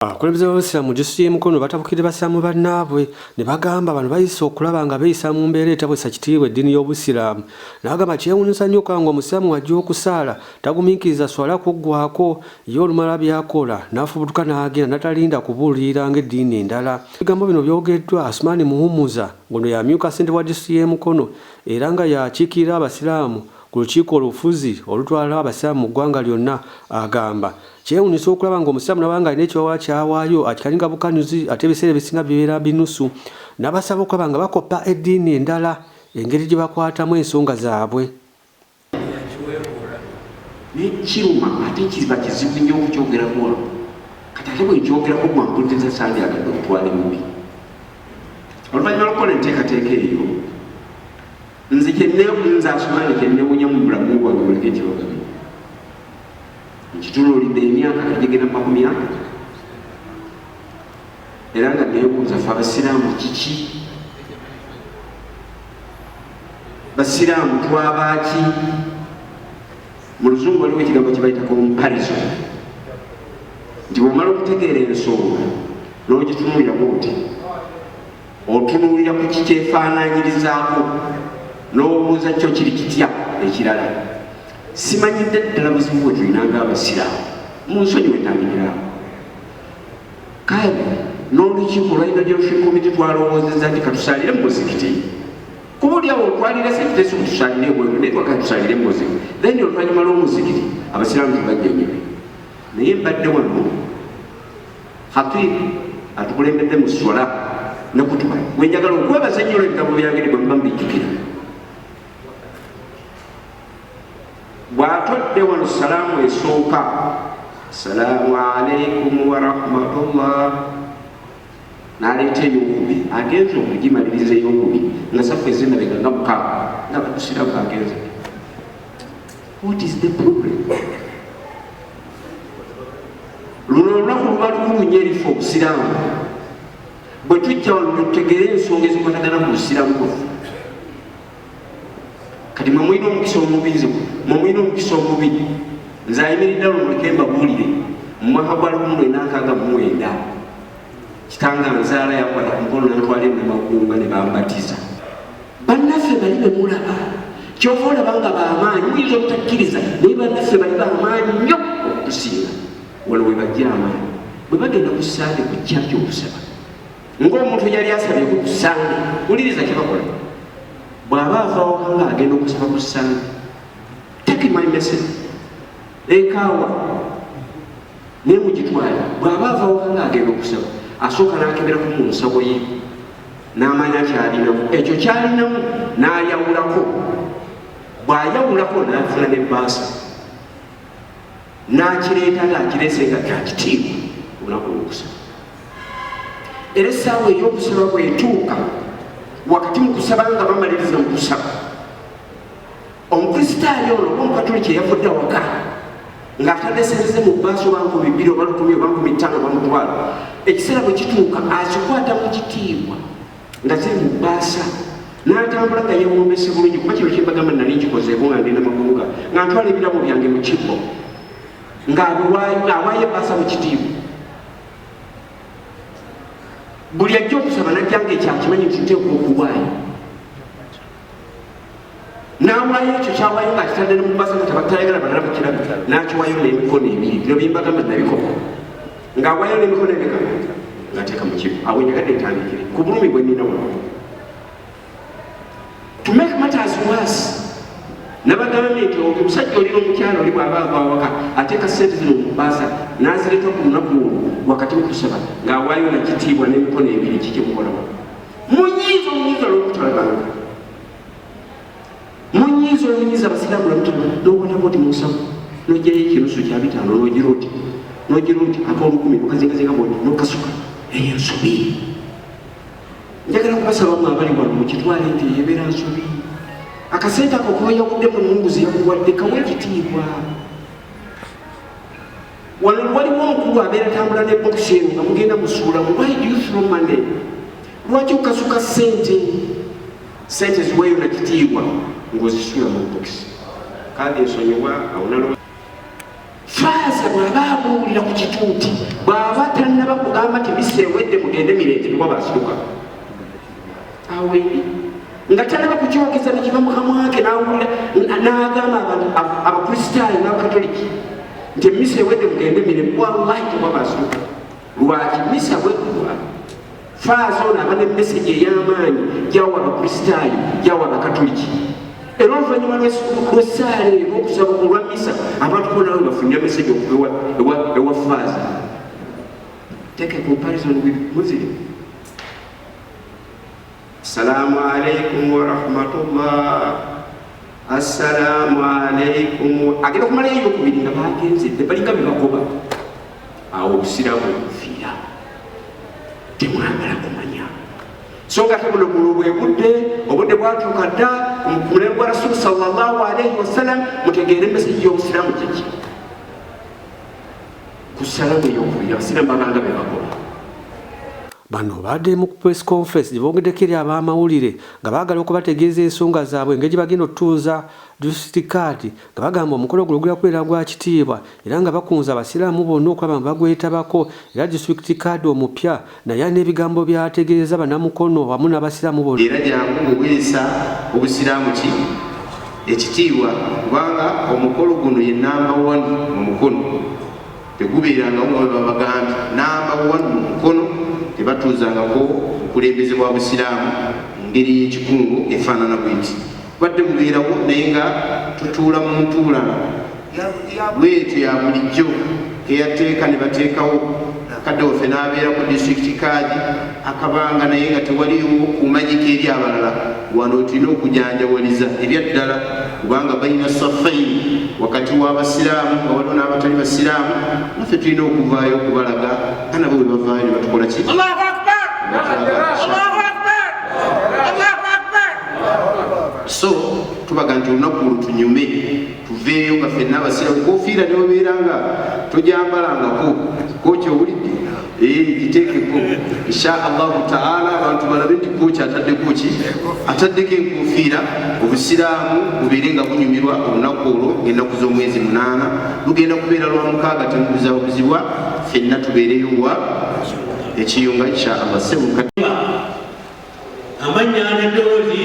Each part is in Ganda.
Abakulembeze b'Abasiraamu GCM Mukono batabukidde basiraamu bannaabwe ne bagamba bano bayise okulaba nga beeyisa mu mbeera etabwesa kitiibwa eddiini y'Obusiraamu. N'agamba kyewuunyisa nnyo nga omusiraamu wajja okusaala tagumiikiriza swala kuggwaako ye olumala by'akola n'afubutuka n'agenda n'atalinda kubuulirira ng'eddiini endala. Ebigambo bino byogeddwa Asmani Muhumuza ngono yamyuka ssente wa GCM Mukono era nga yakiikirira Abasiraamu ku lukiiko olufuzi olutwala Abasiraamu mu ggwanga lyonna. Agamba kyewuunyisa okulaba ng'omusiraamu nabanga alina ekiwawa kyawaayo akikalinga bukanyuzi ate ebiseera ebisinga bibeera binusu. N'abasaba okulaba nga bakoppa eddiini endala engeri gye bakwatamu ensonga zaabwe. Nekiruma ate kiba kizibu nnyo okukyogerako olwo kati ate bwekyogerako gwampuliriza sandyagadde okutwala emubi. Oluvannyuma lwokukola enteekateeka eyo nze Asumani kyennewunya mu bulamu bwange buleke ekibagano nkitunuulidde emyaka kagigenda mu 40 era nga neebuuza ffe Abasiraamu kiki? Basiraamu twabaaki? Mu Luzungu waliwo ekigambo kye bayita comparison nti bw'omala okutegeera ensonga n'ogitunuuliramu oti otunuulira ku kikyefaanaanyirizaako n'obuuza kyo kiri kitya ekirala. Simanyidde ddala buzibu bwe tulina ng'Abasiraamu mu nsonyi wetangiriraako. Kale n'olukiiko lwalina General Committee twalowoozezza nti katusalire mu muzikiti kuba oliawo otwalira sekitesi kutusalire ebweru naye twagala tusalire mu muzikiti then oluvannyuma lw'omuzikiti Abasiraamu tubajja ennyebe. Naye mbadde wano Hatib atukulembedde mu swala nakutuba wenjagala okwebaza ennyo olw'ebigambo byange bwe muba mbijjukira. Bw'atodde wano salaamu esooka assalaamu alaikum wa rahmatullah n'aleeta ey'okubiri agenze okugimaliriza ey'okubiri nga saffe ezendabeka nga mukaaga nga batusiramu agenze. What is the problem? Luno olunaku luba lukulu nnyo erifa Obusiraamu bwe tujja wano tutegeere ensonga ezikwatagana ku Busiraamu bwaffe. Kati mwe mulina omukisa omubi nze ayimiridde wano muleke mbabuulire mu mwaka gwa 1969 kitanga nzaala yakwata ku mukono n'atwala Namakunga ne bambatiza. Bannaffe bali be mulaba kyova olaba nga b'amaanyi muyinza obutakkiriza naye bannaffe bali b'amaanyi nnyo okutusinga. Wano we bajja amaanyi bwe bagenda ku ssande ku kyaki okusaba ng'omuntu yali asabye ku ssande wuliriza kye bakola. Bw'aba avaawo nga agenda okusaba ku ssande take my message ekaawa naye mugitwala. Bw'aba avaawo nga agenda okusaba asooka n'akeberaku mu nsawo ye n'amanya kyalinamu ekyo kyalinamu n'ayawulako. Bw'ayawulako n'afuna n'ebbaasa n'akireeta ng'akireese nga kyakitiibwa olunaku lw'okusaba. Era essaawa ey'okusaba bw'etuuka wakati mu kusaba nga bamaliriza mu kusaba omukristaayo ono oba omukatoliki eyavudde awaka ng'atadde sente ze mu bbaasa oba 200 oba 10 oba 5 oba mutwalo ekiseera bwe kituuka azikwata mu kitiibwa nga ziri mu bbaasa n'atambula nga yeewombese bulungi kuba kino kyembagamba nali nkikozeeko nga ngenda Makunga nga ntwala ebirabo byange mu kibbo ng'awaayo ebbaasa mu kitiibwa. Buli ajja okusaba najjanga ekyakimanyi nti nteekwa okuwaayo n'awaayo ekyo kyawaayo ng'akitadde ne mu bbaasa nga tabatayagala balala bakirabe n'akiwaayo n'emikono 2 bino byembagamba nabikola ng'awaayo n'emikono 2 ng'ateeka mu kibu. Awo njagadde ntandikire ku bulumi bwe nnina wano. To make matters worse nabagambye nti omusajja olina omukyala oli bw'aba avaawaka ateeka ssente zino mu bbaasa n'azireeta ku lunaku olwo wakati mu kusaba ng'awaayo nakitiibwa n'emikono 2 kikimukolamu. Munyiiza olw'okutalabanga munyiiza Abasiraamu lwamutalaba n'okwatako oti munsabo n'ojjayo ekinusu kya 5 n'ogira oti ak'olukumi okazingazinga bwoti n'okasuka eyo ensobi. Njagala kubasabamu abali wano mukitwale nti eyebeera nsobi. Akasente ako koyawuddemu Munguzi yakuwadde kawe ekitiibwa. Wano waliwo omukulu abeera tambula ne bokisi eno nga mugenda musuulamu. Why do you throw money? Lwaki okasuka sente ziweeyo na kitiibwa ng'ozisuula mu bokisi? Kale ensonyiwa awonalo faaza bw'aba abuulira ku kituuti bw'aba tannaba kugamba nti bisewedde mugende mirembe kuba basituka awendi nga tannaba kukyogeza nekiva mu kamwa ke n'awulira n'agamba abakristaayo n'abakatoliki nti emisa ewedde mugende mirembe wallahi kuba basituka lwaki misa bwekubwa faaza ono aba n'emmeseji ey'amaanyi gyawa abakristaayo gyawa abakatoliki era oluvannyuma lw'essaala eyo n'okusaba olwa misa abantu bonawe bafunira meseji okuva ewa faaza. Take a comparison with Muslim. Assalamu alaikum wa rahmatullah. Assalamu alaikum. Agenda kumalayo eyokubiri nga bagenze tebalinga be bagoba awo obusiraamu bufiira temwagala kumanya so nga tebuno bulo bwe obudde bwatuuka dda ku mulembe gwa rasulu sallallahu alaihi wasallam mutegeere emmeseji y'obusiraamu kiki ku salaamu ey'okubiri abasiraamu babanga be bagoba. Bano badde mu press conference gye bongeddeko eri ab'amawulire nga baagala okubategeeza ensonga zaabwe engeri gye bagenda otutuuza district card nga bagamba omukolo guno gugenda kubeera gwa kitiibwa era nga bakunza abasiraamu bonna okulaba nga bagwetabako era district card omupya naye n'ebigambo byategeeza bannamukono wamu n'abasiraamu bonna. Era jangu muweesa obusiraamu ki ekitiibwa kubanga omukolo guno ye namba 1 mu mukono tegubeerangawo nga bwe babagambye namba 1 mu mukono tebatuuzangako okulembeze bwa busiraamu ngeri y'ekikungo efaanana bweti badde mubeerawo naye nga tutuula mu ntuulano bwetyo ya bulijjo eyateeka ne bateekawo kadde waffe n'abeera ku district card akabanga naye nga tewaliwo kumanyika eri abalala wano tulina okujanjawaliza ebyaddala kubanga balina safaini wakati w'abasiraamu nga waliwo n'abatali basiraamu naffe tulina okuvaayo okubalaga nga nabo bwe bavaayo ne batukola ki. Allahu Akbar! Allahu Akbar! Allahu Akbar! So tubaga nti olunaku olwo tunyume tuveeyo nga ffenna abasiraamu kofiira neobeera nga tojambalangako kokyowulidde giteekeko insha allahu taala abantu balabe nti koki ataddeko ki ataddeko enkofiira obusiraamu bubeere nga bunyumirwa olunaku olwo ng'ennaku z'omwezi 8 lugenda kubeera lwa 6 tengubuzabuzibwa ffenna tubeereyo wa ekiyunga insha allah sebukatiba amanya anadoozi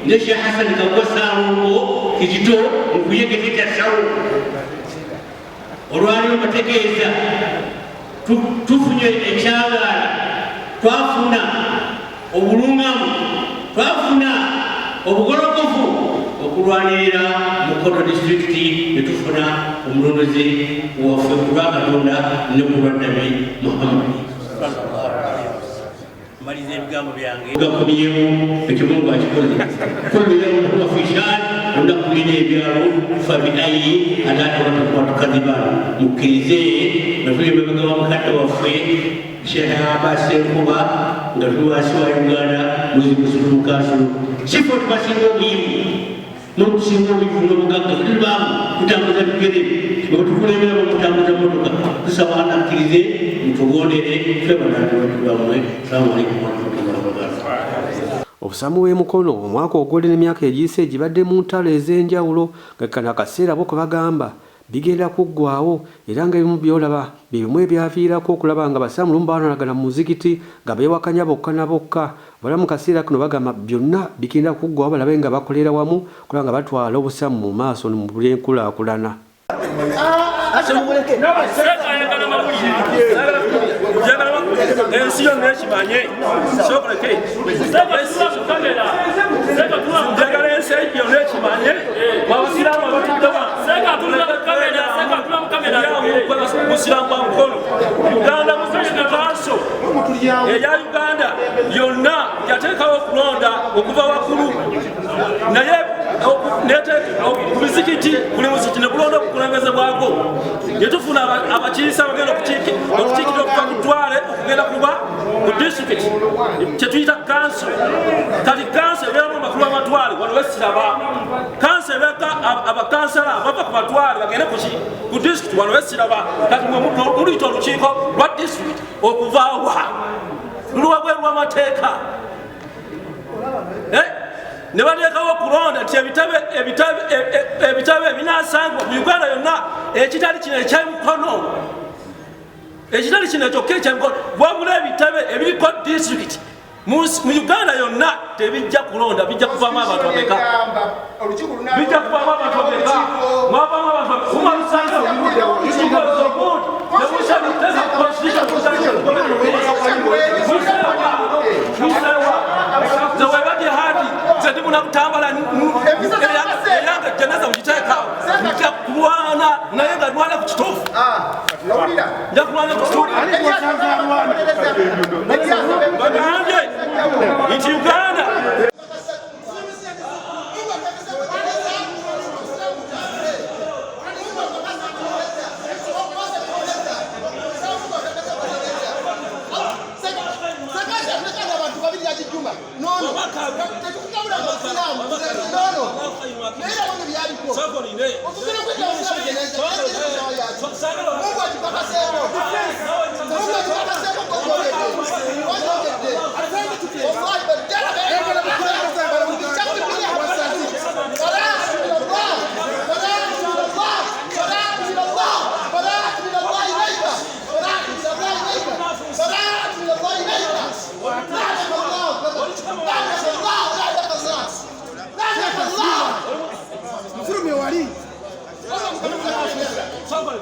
ne Sheikh Hassan Kagwasalongo kizito mukuyegekeka sawo olwaliwo bategeeza tufunye ekyagaala twafuna obulungamu twafuna obugolokofu okulwanirira mukono disitulikiti netufuna omulondozi waffe ku lwa Katonda ne ku lwa Nabi Muhammad. Maliza ebigambo byange gakomyemu ekimungu akikoze kuliramu wafishan onakulina ebyalo fabi ayi alaatawatukadibana mukkirize natuyembebega wa mukadde waffe Sheikh Abbas Senkuba nga tuwasi wa Uganda muzibusulukasu kifo tubasinga obuyimu n'okusinga obuyivu n'obugagga tulibamu kutambuza bigere otukulembera mukutambuza motoka tusaba anakkirize mutugondere twebanatubamwe. Salamu alaikum warahmatullahi wabarakatuh. Obusaamu bw'emukono omwaka ogw'olina emyaka egiyise gibadde mu ntalo ez'enjawulo nga kano akaseera bo kwe bagamba bigenda kuggwaawo era nga ebimu byolaba bibimu ebyaviirako okulaba nga basiraamu lumu bawanagana mu muzikiti nga beewakanya bokka na bokka bala mu kaseera kano bagamba byonna bigenda kuggwaawo balabe nga bakolera wamu kulaba nga batwala obusiraamu mu maaso mu byenkulaakulana. ensi yonna ekimanye sokoleke njagala ensi yonna ekimanye abasiraamu abatuddewa musiraamu wa mukono Uganda Muslim Council eya Uganda yonna yateekawo okulonda okuva waggulu naye ku mizikiti buli muzikiti ne bulonda obukulembeze bwagwo netufuna abakiisa bagenda okukiikira okuva ku ttwale okugenda kuba ku disitulikiti kyetuyita kanso kati kanso ebeeramu amakulu amatwale wano wesiraba kanso ebeeka abakansala bava ku matwale bagende ku disitulikiti wano wesiraba kati muluyita olukiiko lwa disitulikiti okuvaawa luluwa bweru lw'amateeka ne balekawo okulonda nti ebitabo ebinasangibwa mu Uganda yonna ekitali kino ekyemikono ekitali kino kyokka ekyemikono wabula ebitabo ebiriko disitulikiti mu Uganda yonna tebijja kulonda bijja kuvamu abantu bameka bijja kuvamu abantu bameka mwavamu abantu umalusanga zawebadde hadi zedimuna kutambala eyanga jeneza mugiteekawo nja kulwana naye nga lwana ku kituufu nja kulwana ku kituufu bagambye nti Uganda Somebody.